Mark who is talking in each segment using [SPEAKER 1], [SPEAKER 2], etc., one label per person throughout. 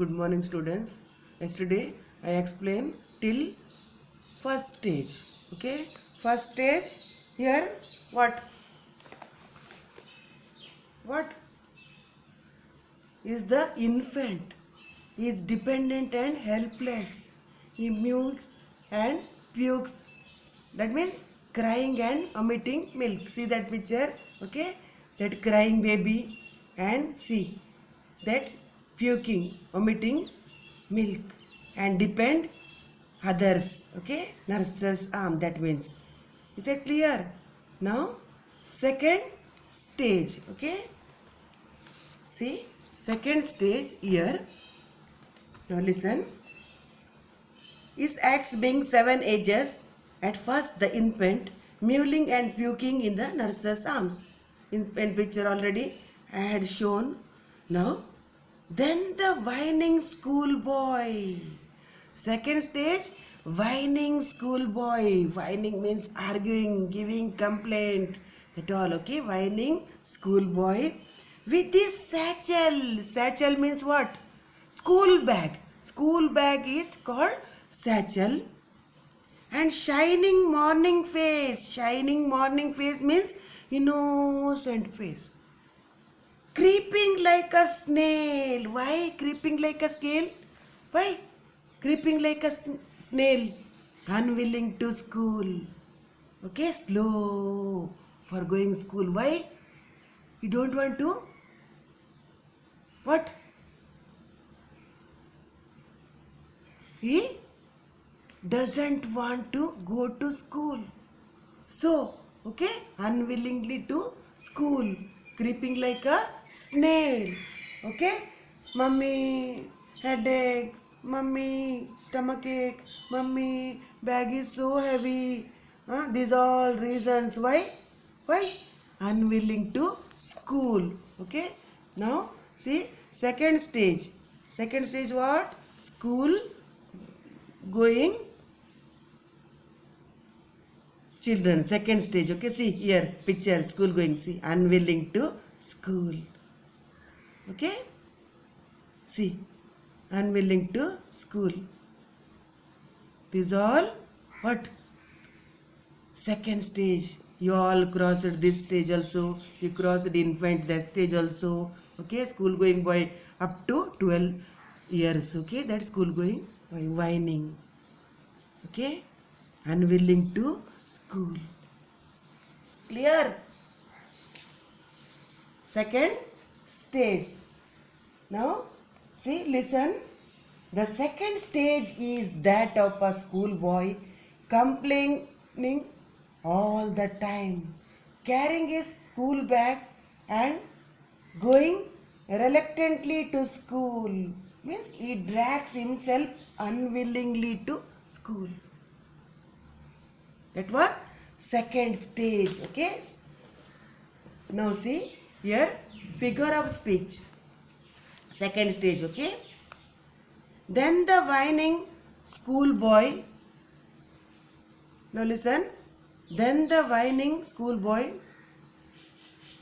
[SPEAKER 1] Good morning, students. Yesterday I explained till first stage. Okay, first stage here. What is the infant? He is dependent and helpless. He mews and pukes. That means crying and omitting milk. See that picture? Okay, that crying baby, and see that puking, omitting milk, and depend others. Okay, nurse's arm. That means, is that clear? Now second stage. Okay, see second stage here. Now listen. His acts being 7 ages, at first the infant mewling and puking in the nurse's arms. In picture already I had shown. Now, then the whining schoolboy. Second stage, whining schoolboy. Whining means arguing, giving complaint. That all, okay? Whining schoolboy with this satchel. Satchel means what? School bag. School bag is called satchel. And shining morning face. Shining morning face means innocent face. Creeping like a snail. Why creeping like a snail? Why creeping like a snail? Unwilling to school. Okay, slow for going school. Why? You don't want to? What? He doesn't want to go to school. So, okay, unwillingly to school. Creeping like a snail. Okay, mummy, headache, mummy, stomachache, mummy, bag is so heavy. These all reasons why? Why? Unwilling to school. Okay, now see second stage. Second stage what? School going children. Second stage. Okay, see here picture, school going. See, unwilling to school. Okay, see, unwilling to school. These all what? Second stage. You all crossed this stage also. You crossed infant that stage also. Okay, school going boy up to 12 years. Okay, that school going boy. Whining. Okay, unwilling to school. Clear? Second stage. Now see, listen. The second stage is that of a schoolboy complaining all the time, carrying his school bag and going reluctantly to school. Means he drags himself unwillingly to school. That was second stage. Okay, now see here figure of speech. Second stage. Okay, then the whining schoolboy. Now listen. Then the whining schoolboy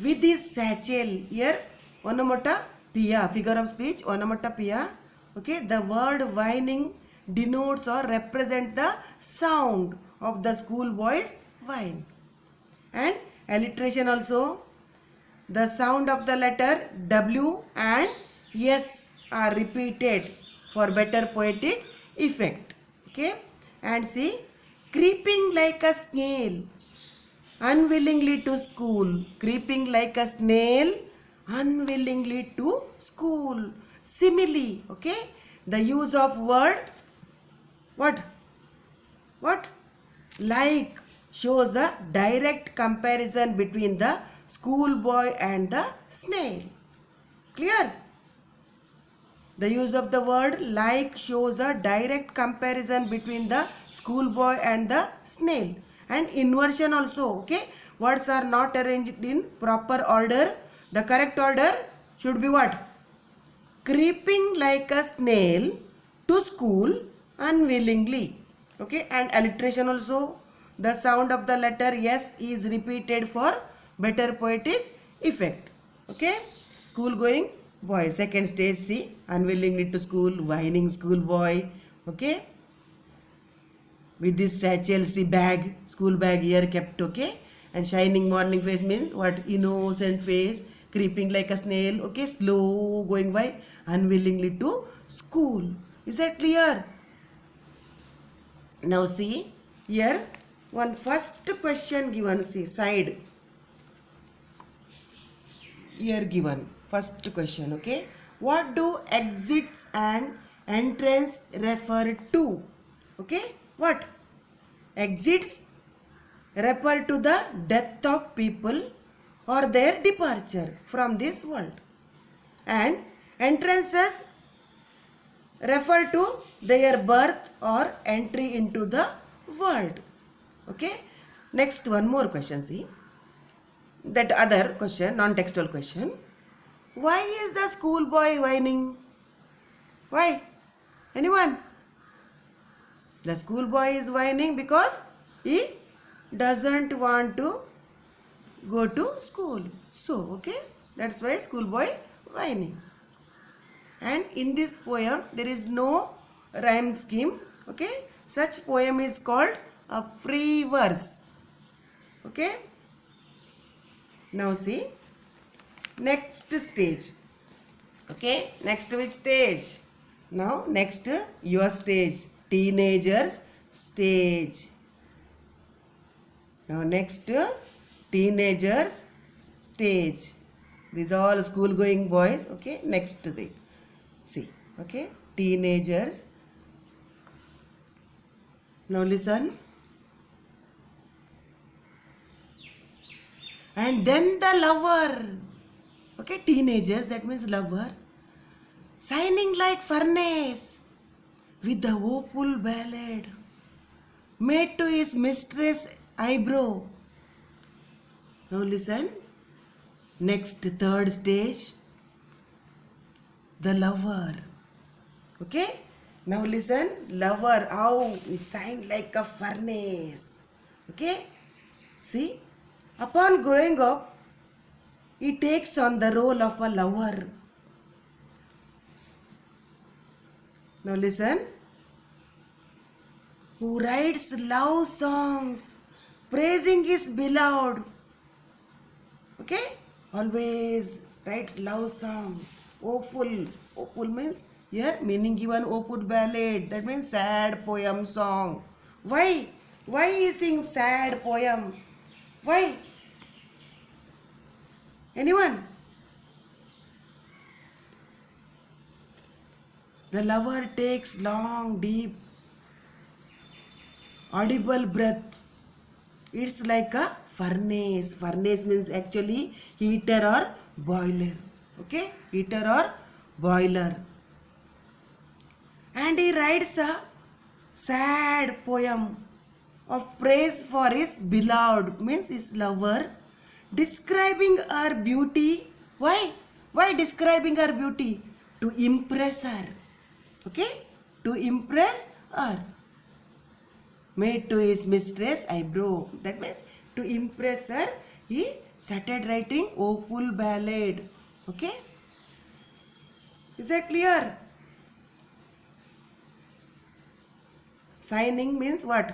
[SPEAKER 1] with his satchel. Here onomatopoeia, figure of speech, onomatopoeia. Okay, the word whining denotes or represent the sound of the schoolboy's whine. And alliteration also, the sound of the letter W and S are repeated for better poetic effect. Okay, and see, creeping like a snail, unwillingly to school. Creeping like a snail, unwillingly to school. Simile. Okay, the use of word what? Like shows a direct comparison between the schoolboy and the snail. Clear? The use of the word like shows a direct comparison between the schoolboy and the snail. And inversion also. Okay, words are not arranged in proper order. The correct order should be what? Creeping like a snail to school unwillingly. Okay, and alliteration also, the sound of the letter S is repeated for better poetic effect. Okay, school going boy. Second stage, see, unwillingly to school, whining school boy. Okay, with this satchel, see, bag, school bag here kept. Okay, and shining morning face means what? Innocent face, creeping like a snail. Okay, slow going by, unwillingly to school. Is that clear? Now see here, one first question given. See, side here given. First question. Okay, what do exits and entrance refer to? Okay, what? Exits refer to the death of people or their departure from this world, and entrances refer to their birth or entry into the world. Okay, next one more question. See that other question, non-textual question. Why is the schoolboy whining? Why? Anyone? The schoolboy is whining because he doesn't want to go to school. So, okay, that's why schoolboy whining. And in this poem, there is no rhyme scheme. Okay, such poem is called a free verse. Okay, now see next stage. Okay, next which stage? Now next your stage, teenagers stage. Now next teenagers stage. These are all school going boys. Okay, next thing. See, okay, teenagers. Now listen. And then the lover. Okay, teenagers, that means lover. Shining like furnace with the woeful ballad made to his mistress eyebrow. Now listen. Next third stage. The lover. Okay, now listen. Lover, how he shined like a furnace. Okay, see, upon growing up, he takes on the role of a lover. Now listen. Who writes love songs praising his beloved. Okay, always write love song. Woeful. Woeful means here meaning given woeful ballad. That means sad poem song. Why? Why he sings sad poem? Why? Anyone? The lover takes long, deep, audible breath. It's like a furnace. Furnace means actually heater or boiler. Okay, heater or boiler. And he writes a sad poem of praise for his beloved, means his lover, describing her beauty. Why? Why describing her beauty? To impress her. Okay, to impress her. Made to his mistress eyebrow. That means to impress her, he started writing woeful ballad. Okay, is that clear? Shining means what?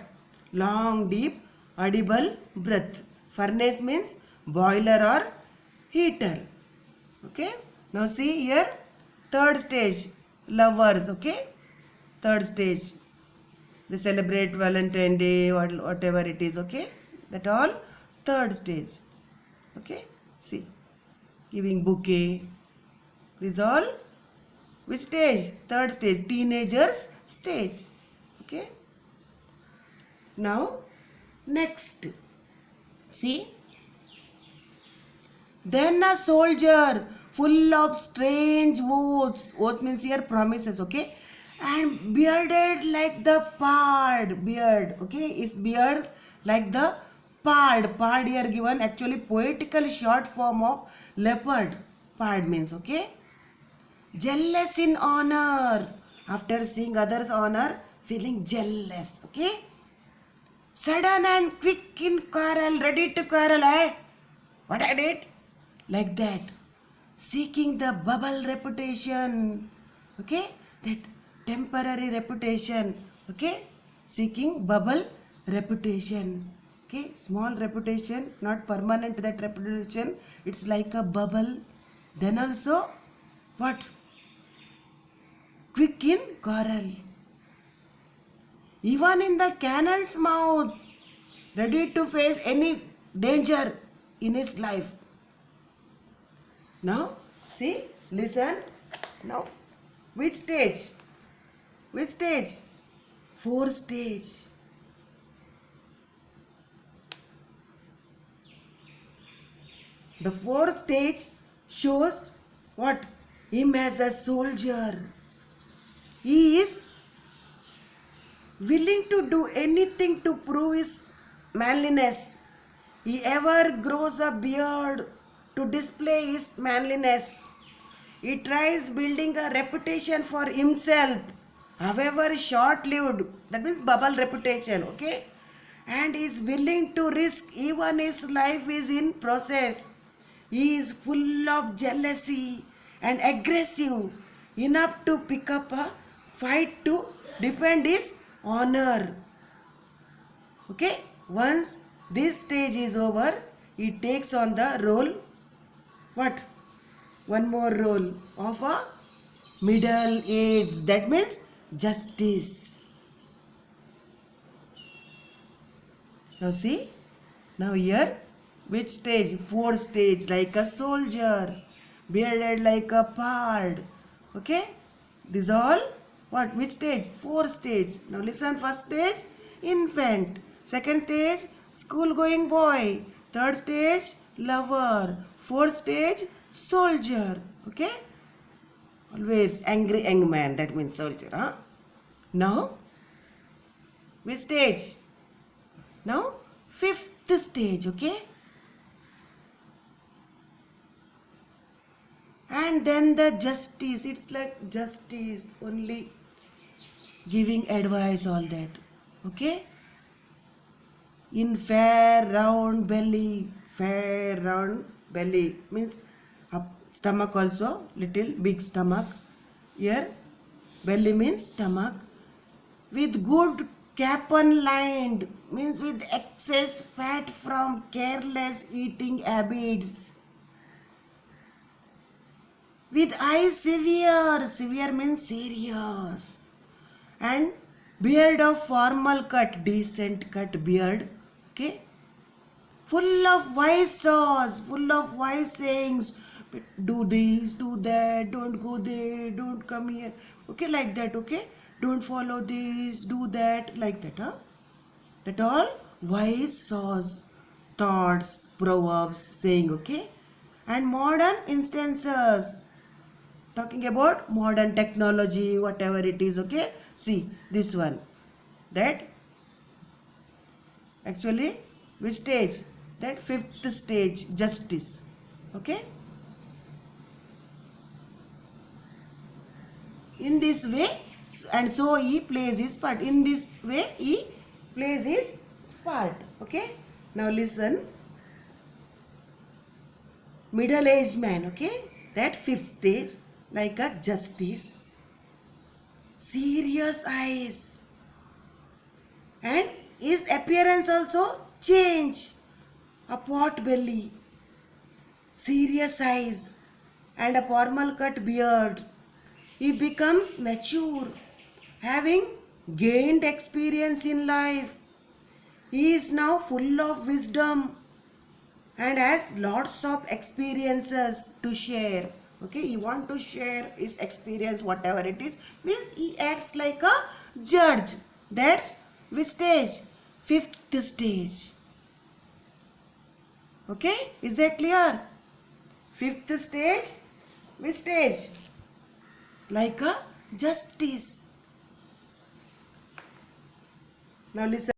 [SPEAKER 1] Long, deep, audible breath. Furnace means boiler or heater. Okay, now see here, third stage, lovers. Okay, third stage, they celebrate Valentine Day or whatever it is. Okay, that all third stage. Okay, see, giving bouquet. This all which stage? Third stage, teenagers stage. Okay, now next, see, then a soldier full of strange oaths. Oath means here promises. Okay, and bearded like the pard. Beard. Okay, is beard like the pard. Pard here given actually poetical short form of leopard. Pard means, okay, jealous in honor. After seeing others' honor, feeling jealous. Okay, sudden and quick in quarrel, ready to quarrel. Eh? What I did? Like that. seeking the bubble reputation, okay, that temporary reputation, okay, seeking bubble reputation, okay, small reputation, not permanent that reputation, it's like a bubble. Then also what, quick in coral, even in the cannon's mouth, ready to face any danger in his life. Now, see, listen. Now, which stage? Which stage? Fourth stage. The fourth stage shows what? Him as a soldier. He is willing to do anything to prove his manliness. He ever grows a beard to display his manliness. He tries building a reputation for himself, however short-lived. That means bubble reputation, okay? And he is willing to risk even his life is in process. He is full of jealousy and aggressive enough to pick up a fight to defend his honor. Okay? Once this stage is over, he takes on the role, what? One more role of a middle age. That means justice. Now see, now here, which stage? Fourth stage, like a soldier, bearded like a pard. Okay, this all what? Which stage? Fourth stage. Now listen, first stage, infant. Second stage, school-going boy. Third stage, lover. Fourth stage, soldier. Okay, always angry young man. That means soldier. Huh? Now, which stage? Now, fifth stage, okay? And then the justice, it's like justice, only giving advice, all that, okay? In fair round belly means up, stomach also, little big stomach. Here, belly means stomach. With good capon lined, means with excess fat from careless eating habits. With eyes severe means serious. And beard of formal cut, decent cut beard. Okay. Full of wise saws, full of wise sayings. Do this, do that, don't go there, don't come here. Okay, like that, okay? Don't follow this, do that, like that, huh? That all wise saws, thoughts, proverbs, saying, okay? And modern instances, talking about modern technology, whatever it is, okay? See, this one, that actually, which stage? That fifth stage, justice, okay? In this way, and so he plays his part. In this way, he plays his part, okay? Now listen, middle-aged man, okay? That fifth stage, like a justice, serious eyes, and his appearance also change, a pot belly, serious eyes, and a formal cut beard. He becomes mature, having gained experience in life. He is now full of wisdom and has lots of experiences to share. Okay, he want to share his experience, whatever it is, means he acts like a judge. That's which stage? Fifth stage. Okay, is that clear? Fifth stage, which stage? Like a justice. Now listen.